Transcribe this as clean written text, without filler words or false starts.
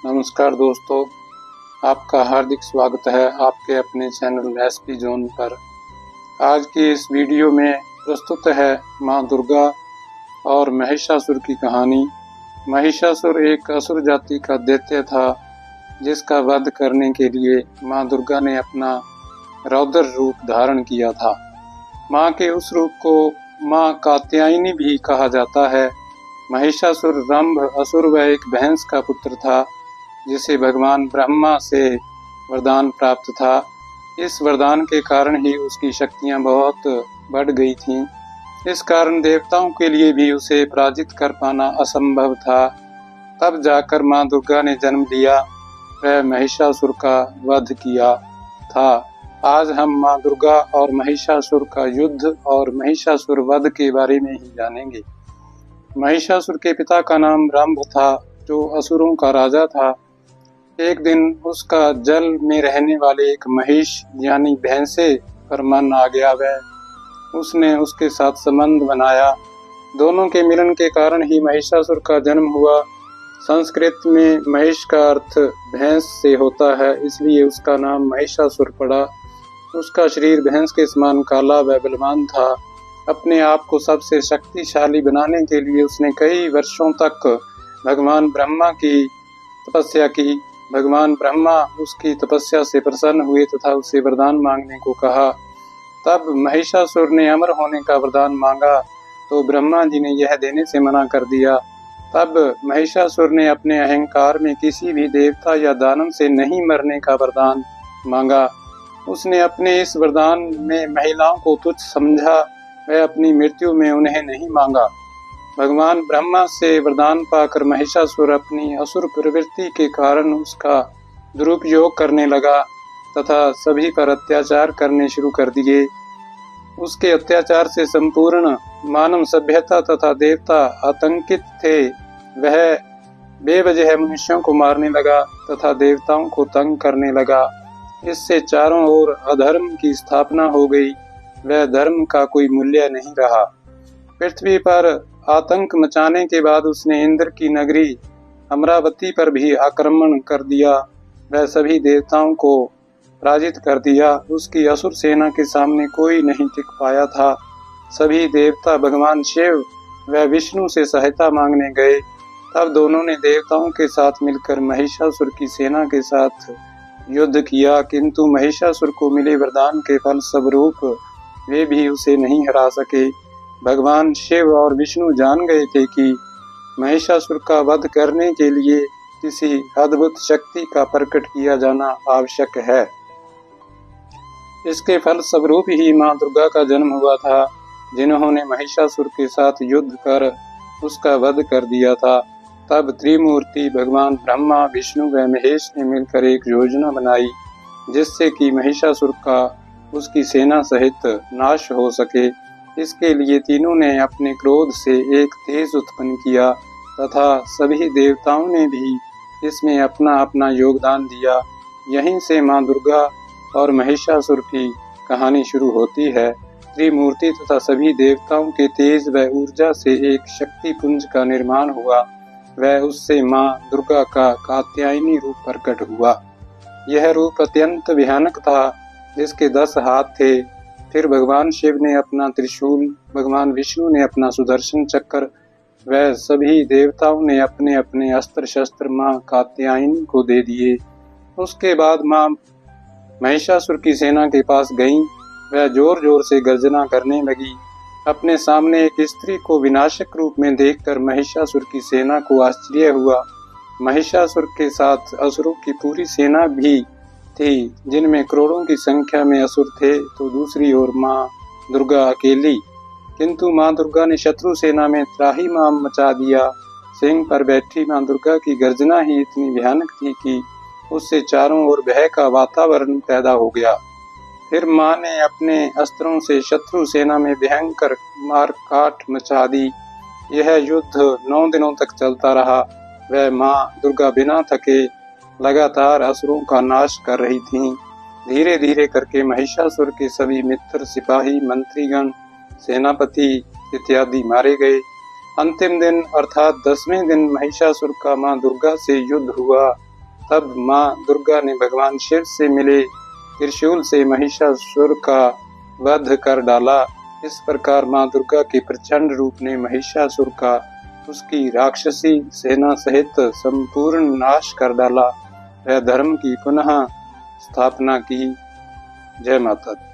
नमस्कार दोस्तों, आपका हार्दिक स्वागत है आपके अपने चैनल एसपी जोन पर। आज की इस वीडियो में प्रस्तुत है माँ दुर्गा और महिषासुर की कहानी। महिषासुर एक असुर जाति का दैत्य था, जिसका वध करने के लिए माँ दुर्गा ने अपना रौद्र रूप धारण किया था। माँ के उस रूप को माँ कात्यायनी भी कहा जाता है। महिषासुर रंभ असुर व एक भैंस का पुत्र था, जिसे भगवान ब्रह्मा से वरदान प्राप्त था। इस वरदान के कारण ही उसकी शक्तियां बहुत बढ़ गई थीं। इस कारण देवताओं के लिए भी उसे पराजित कर पाना असंभव था। तब जाकर माँ दुर्गा ने जन्म लिया व महिषासुर का वध किया था। आज हम माँ दुर्गा और महिषासुर का युद्ध और महिषासुर वध के बारे में ही जानेंगे। महिषासुर के पिता का नाम रंभ था, जो असुरों का राजा था। एक दिन उसका जल में रहने वाले एक महिष यानी भैंसे पर मन आ गया वह उसने उसके साथ संबंध बनाया। दोनों के मिलन के कारण ही महिषासुर का जन्म हुआ। संस्कृत में महिष का अर्थ भैंस से होता है, इसलिए उसका नाम महिषासुर पड़ा। उसका शरीर भैंस के समान काला व बलवान था। अपने आप को सबसे शक्तिशाली बनाने के लिए उसने कई वर्षों तक भगवान ब्रह्मा की तपस्या की। भगवान ब्रह्मा उसकी तपस्या से प्रसन्न हुए तथा उससे वरदान मांगने को कहा। तब महिषासुर ने अमर होने का वरदान मांगा, तो ब्रह्मा जी ने यह देने से मना कर दिया। तब महिषासुर ने अपने अहंकार में किसी भी देवता या दानव से नहीं मरने का वरदान मांगा। उसने अपने इस वरदान में महिलाओं को तुच्छ समझा व अपनी मृत्यु में उन्हें नहीं मांगा। भगवान ब्रह्मा से वरदान पाकर महिषासुर अपनी असुर प्रवृत्ति के कारण उसका दुरुपयोग करने लगा तथा सभी पर अत्याचार करने शुरू कर दिए। उसके अत्याचार से संपूर्ण मानव सभ्यता तथा देवता आतंकित थे। वह बेवजह मनुष्यों को मारने लगा तथा देवताओं को तंग करने लगा। इससे चारों ओर अधर्म की स्थापना हो गई। वह धर्म का कोई मूल्य नहीं रहा। पृथ्वी पर आतंक मचाने के बाद उसने इंद्र की नगरी अमरावती पर भी आक्रमण कर दिया। वह सभी देवताओं को पराजित कर दिया। उसकी असुर सेना के सामने कोई नहीं टिक पाया था। सभी देवता भगवान शिव व विष्णु से सहायता मांगने गए। तब दोनों ने देवताओं के साथ मिलकर महिषासुर की सेना के साथ युद्ध किया, किंतु महिषासुर को मिले वरदान के फल स्वरूप वे भी उसे नहीं हरा सके। भगवान शिव और विष्णु जान गए थे कि महिषासुर का वध करने के लिए किसी अद्भुत शक्ति का प्रकट किया जाना आवश्यक है। इसके फल स्वरूप ही माँ दुर्गा का जन्म हुआ था, जिन्होंने महिषासुर के साथ युद्ध कर उसका वध कर दिया था। तब त्रिमूर्ति भगवान ब्रह्मा, विष्णु व महेश ने मिलकर एक योजना बनाई, जिससे कि महिषासुर का उसकी सेना सहित नाश हो सके। इसके लिए तीनों ने अपने क्रोध से एक तेज उत्पन्न किया तथा सभी देवताओं ने भी इसमें अपना अपना योगदान दिया। यहीं से माँ दुर्गा और महिषासुर की कहानी शुरू होती है। त्रिमूर्ति तथा सभी देवताओं के तेज व ऊर्जा से एक शक्ति पुंज का निर्माण हुआ व उससे माँ दुर्गा का कात्यायनी रूप प्रकट हुआ। यह रूप अत्यंत भयानक था, जिसके 10 हाथ थे। फिर भगवान शिव ने अपना त्रिशूल, भगवान विष्णु ने अपना सुदर्शन चक्र व सभी देवताओं ने अपने अपने अस्त्र शस्त्र माँ कात्यायनी को दे दिए। उसके बाद माँ महिषासुर की सेना के पास गईं। वह जोर जोर से गर्जना करने लगी। अपने सामने एक स्त्री को विनाशक रूप में देखकर महिषासुर की सेना को आश्चर्य हुआ। महिषासुर के साथ असुरों की पूरी सेना भी थी, जिनमें करोड़ों की संख्या में असुर थे, तो दूसरी ओर माँ दुर्गा अकेली। किंतु माँ दुर्गा ने शत्रु सेना में त्राहिमाम मचा दिया। सिंह पर बैठी माँ दुर्गा की गर्जना ही इतनी भयानक थी कि उससे चारों ओर भय का वातावरण पैदा हो गया। फिर माँ ने अपने अस्त्रों से शत्रु सेना में भयंकर मार काट मचा दी। यह युद्ध 9 दिनों तक चलता रहा। वह माँ दुर्गा बिना थके लगातार असुरों का नाश कर रही थीं। धीरे धीरे करके महिषासुर के सभी मित्र, सिपाही, मंत्रीगण, सेनापति इत्यादि मारे गए। अंतिम दिन अर्थात 10वें दिन महिषासुर का मां दुर्गा से युद्ध हुआ। तब माँ दुर्गा ने भगवान शिव से मिले त्रिशूल से महिषासुर का वध कर डाला। इस प्रकार माँ दुर्गा के प्रचंड रूप ने महिषासुर का उसकी राक्षसी सेना सहित संपूर्ण नाश कर डाला। वह धर्म की पुनः स्थापना की। जय माता दी।